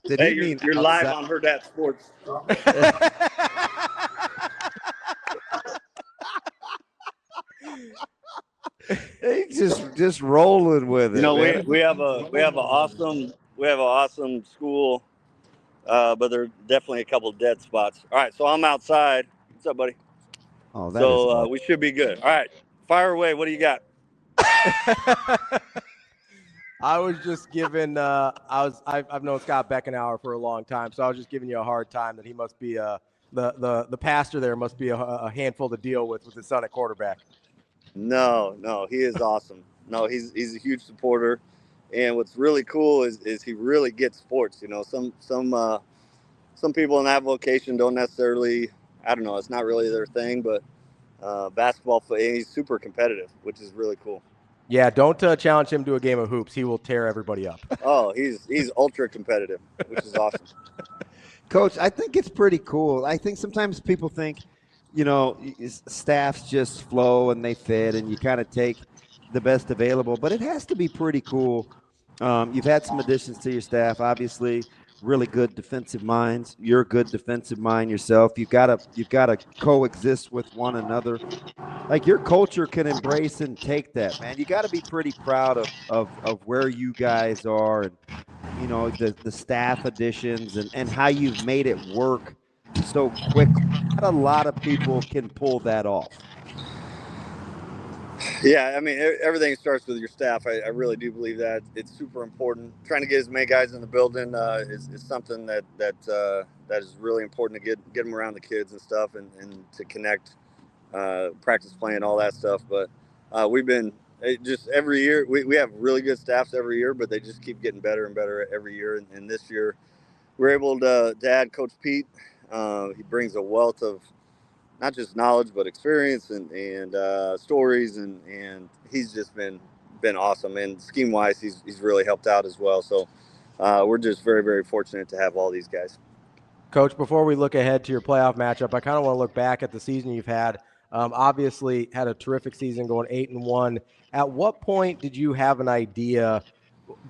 Did Hey, he mean you're live on Hurrdat Sports. He's just rolling with it, You know, man. we have an awesome school, but there are definitely a couple dead spots. All right, so I'm outside. What's up, buddy? Oh, that is So awesome. we should be good. All right, fire away. What do you got? I was just giving. I've known Scott Beckenauer for a long time, so I was just giving you a hard time that he must be the pastor there must be a handful to deal with his son at quarterback. No, he is awesome. No, he's a huge supporter, and what's really cool is he really gets sports. You know, some people in that vocation don't necessarily. I don't know. It's not really their thing, but basketball. He's super competitive, which is really cool. Yeah, don't challenge him to a game of hoops. He will tear everybody up. Oh, he's ultra competitive, which is awesome. Coach, I think it's pretty cool. I think sometimes people think, staffs just flow and they fit and you kind of take the best available, but it has to be pretty cool. You've had some additions to your staff, obviously, really good defensive minds. You're a good defensive mind yourself. You've got to coexist with one another. Like your culture can embrace and take that, man. You got to be pretty proud of where you guys are and the staff additions and how you've made it work so quickly. Not a lot of people can pull that off. Yeah, I mean, everything starts with your staff. I really do believe that it's super important. Trying to get as many guys in the building is something that is really important to get them around the kids and stuff, and to connect, practice playing, all that stuff. But we've been just every year. We have really good staffs every year, but they just keep getting better and better every year. And this year, we're able to add Coach Pete. He brings a wealth of not just knowledge but experience and stories, and he's just been awesome, and scheme wise he's really helped out as well. So we're just very, very fortunate to have all these guys. Coach, before we look ahead to your playoff matchup, I kind of want to look back at the season you've had. Obviously had a terrific season, going 8-1. At what point did you have an idea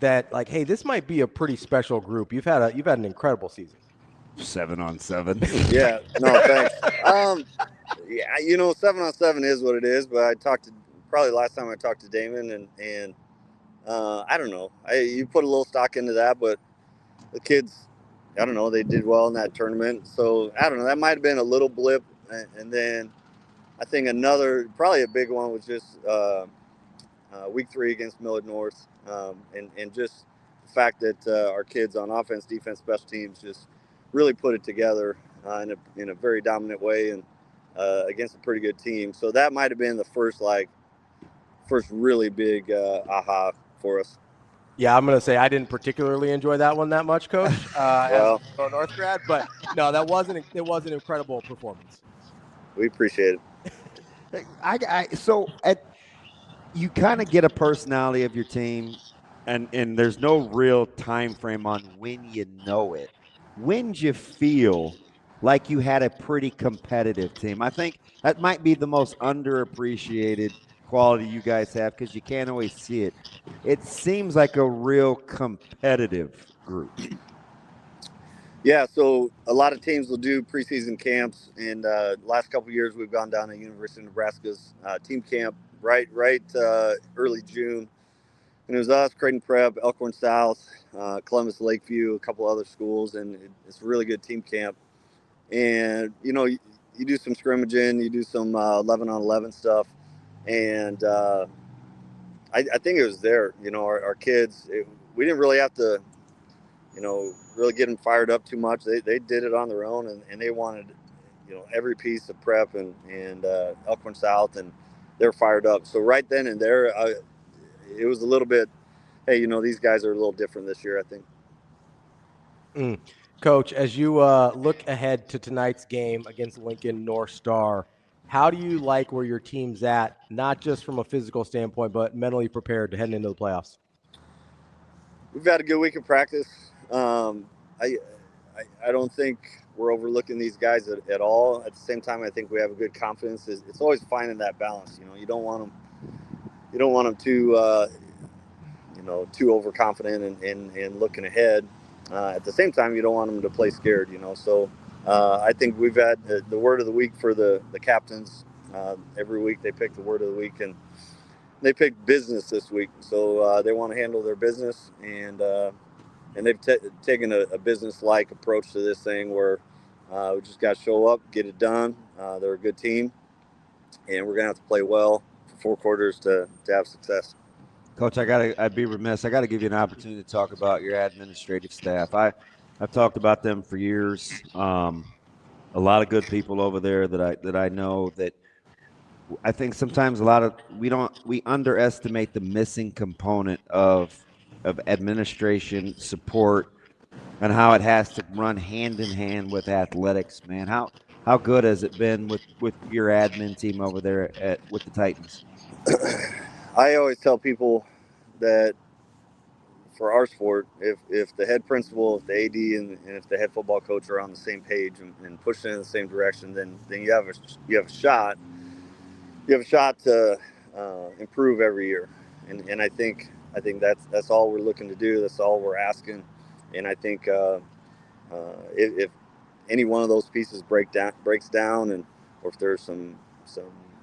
that, like, hey, this might be a pretty special group? You've had an incredible season. 7-on-7. Yeah, no, thanks. Yeah, 7-on-7 is what it is, but I talked to probably last time I talked to Damon, and I don't know. You put a little stock into that, but the kids, I don't know, they did well in that tournament. So I don't know. That might have been a little blip, and then I think probably a big one was just week 3 against Millard North, and just the fact that our kids on offense, defense, special teams just really put it together in a very dominant way, and against a pretty good team. So that might have been the first really big aha for us. Yeah, I'm going to say I didn't particularly enjoy that one that much, Coach, Well, as a North grad. But no, it was an incredible performance. We appreciate it. So you kind of get a personality of your team, and there's no real time frame on when you know it. When do you feel like you had a pretty competitive team? I think that might be the most underappreciated quality you guys have because you can't always see it. It seems like a real competitive group. Yeah, so a lot of teams will do preseason camps, and last couple of years we've gone down to University of Nebraska's team camp right early June, and it was us, Creighton Prep, Elkhorn South, Columbus, Lakeview, a couple other schools, and it's a really good team camp. And you do some scrimmaging, you do some 11-on-11 stuff, and I think it was there. Our kids, we didn't really have to really get them fired up too much. They did it on their own, and they wanted, every piece of prep and Elkhorn South, and they're fired up. So right then and there, it was a little bit, hey, these guys are a little different this year, I think. Coach, as you look ahead to tonight's game against Lincoln North Star, how do you like where your team's at, not just from a physical standpoint, but mentally prepared to head into the playoffs? We've had a good week of practice. I don't think we're overlooking these guys at all. At the same time, I think we have a good confidence. It's always finding that balance. You don't want them to too overconfident and looking ahead. At the same time, you don't want them to play scared, So I think we've had the word of the week for the captains. Every week they pick the word of the week, and they picked business this week. So they want to handle their business, and they've taken a business-like approach to this thing where we just got to show up, get it done. They're a good team, and we're going to have to play well for 4 quarters to have success. Coach, I'd be remiss. I got to give you an opportunity to talk about your administrative staff. I've talked about them for years. A lot of good people over there that I know that I think sometimes we underestimate the missing component of administration support and how it has to run hand in hand with athletics, man. How good has it been with your admin team over there with the Titans? I always tell people that for our sport, if the head principal, if the AD, and if the head football coach are on the same page and pushing in the same direction, then you have a shot. You have a shot to improve every year, and I think that's all we're looking to do. That's all we're asking, and I think if any one of those pieces breaks down, and or if there's some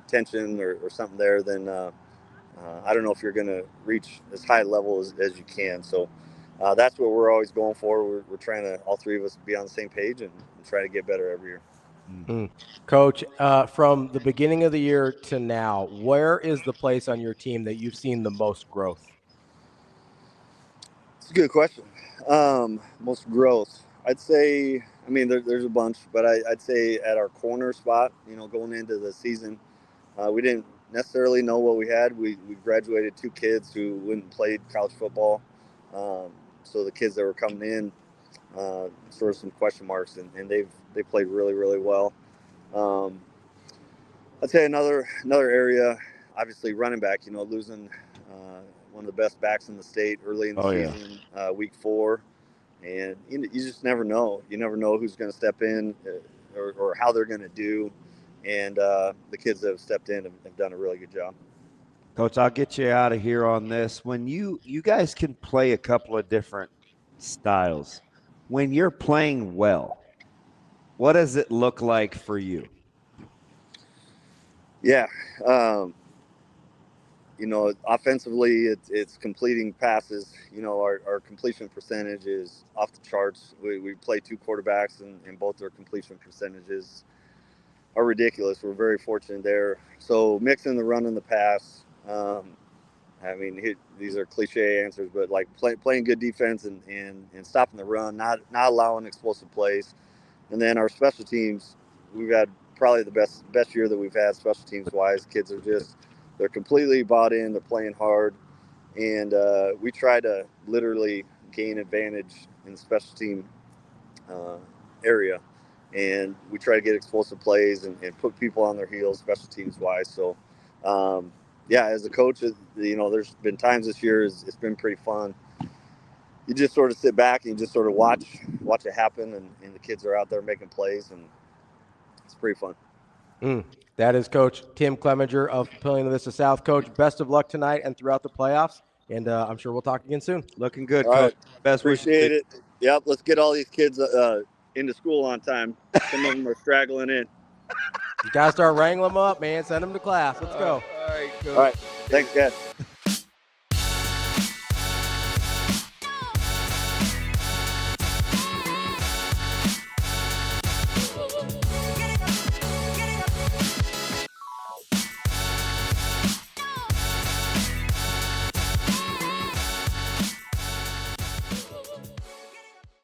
tension or something there, then I don't know if you're going to reach as high level as you can. So that's what we're always going for. We're trying to, all 3 of us, be on the same page and try to get better every year. Mm-hmm. Coach, from the beginning of the year to now, where is the place on your team that you've seen the most growth? It's a good question. Most growth, I'd say. I mean, there's a bunch, but I'd say at our corner spot, going into the season, we didn't necessarily know what we had. We graduated 2 kids who wouldn't played college football. So the kids that were coming in, sort of some question marks, and they played really, really well. I'd say another area, obviously running back. Losing one of the best backs in the state early in the season, week 4, and you just never know. You never know who's going to step in or how they're going to do. And the kids that have stepped in have done a really good job. Coach, I'll get you out of here on this. When you guys can play a couple of different styles, when you're playing well, what does it look like for you? Yeah. Offensively, it's completing passes. Our completion percentage is off the charts. We play 2 quarterbacks, and both their completion percentages are ridiculous. We're very fortunate there. So mixing the run and the pass. I mean, these are cliche answers, but like playing good defense and stopping the run, not allowing explosive plays. And then our special teams, we've had probably the best year that we've had special teams wise. Kids are they're completely bought in. They're playing hard, and we try to literally gain advantage in the special team area. And we try to get explosive plays and put people on their heels, special teams wise. So, as a coach, there's been times this year it's been pretty fun. You just sort of sit back and you just sort of watch it happen, and the kids are out there making plays, and it's pretty fun. That is Coach Tim Clemenger of Papillion-La Vista South. Coach, best of luck tonight and throughout the playoffs, and I'm sure we'll talk again soon. Looking good, all Coach. Right. Best Appreciate it. Yep, let's get all these kids into school on time. Some of them are straggling in. You got to start wrangling them up, man. Send them to class. Let's go. All right, Coach. All right. Thanks, guys.